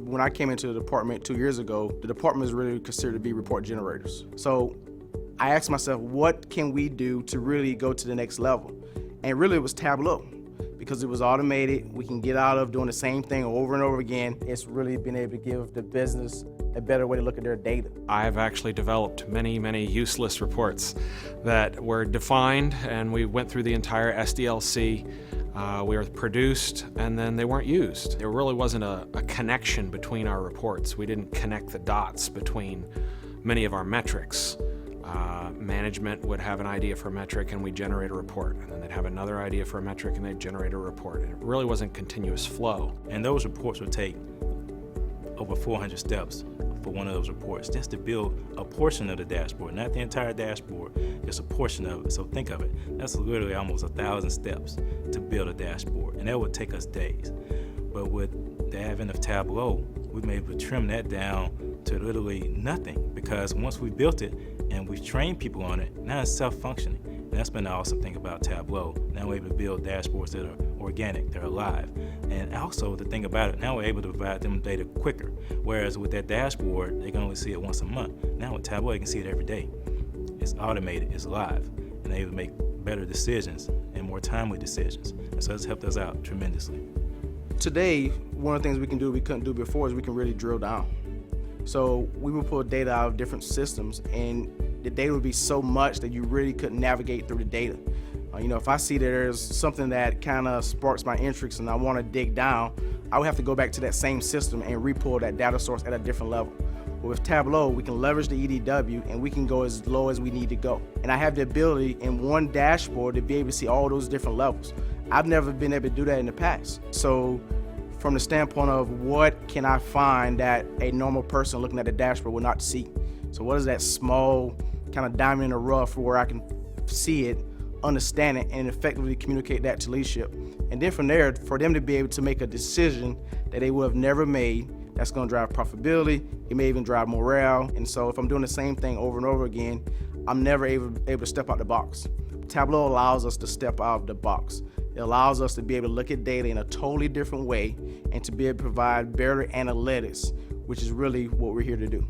when I came into the department 2 years ago, the department is really considered to be report generators. So I asked myself, what can we do to really go to the next level? And really it was Tableau, because it was automated. We can get out of doing the same thing over and over again. It's really been able to give the business a better way to look at their data. I've actually developed many useless reports that were defined, and we went through the entire SDLC. We were produced, and then they weren't used. There really wasn't a connection between our reports. We didn't connect the dots between many of our metrics. Management would have an idea for a metric and we'd generate a report, and then they'd have another idea for a metric and they'd generate a report. And it really wasn't continuous flow. And those reports would take over 400 steps for one of those reports just to build a portion of the dashboard, not the entire dashboard, just a portion of it. So think of it, that's literally almost 1,000 steps to build a dashboard, and that would take us days. But with the advent of Tableau, we've been able to trim that down to literally nothing, because once we built it and we've trained people on it, now it's self-functioning. And that's been the awesome thing about Tableau. Now we're able to build dashboards that are organic, they're alive. And also the thing about it, now we're able to provide them data quicker. Whereas with that dashboard, they can only see it once a month. Now with Tableau, they can see it every day. It's automated, it's live, and they're able to make better decisions and more timely decisions. And so it's helped us out tremendously. Today, one of the things we can do we couldn't do before is we can really drill down. So we would pull data out of different systems, and the data would be so much that you really couldn't navigate through the data. If I see that there's something that kind of sparks my interest and I want to dig down, I would have to go back to that same system and re-pull that data source at a different level. But with Tableau, we can leverage the EDW and we can go as low as we need to go. And I have the ability in one dashboard to be able to see all those different levels. I've never been able to do that in the past. So from the standpoint of what can I find that a normal person looking at the dashboard will not see? So what is that small kind of diamond in the rough where I can see it, understand it, and effectively communicate that to leadership? And then from there, for them to be able to make a decision that they would have never made, that's going to drive profitability. It may even drive morale. And so if I'm doing the same thing over and over again, I'm never able to step out the box. Tableau allows us to step out of the box. It allows us to be able to look at data in a totally different way and to be able to provide better analytics, which is really what we're here to do.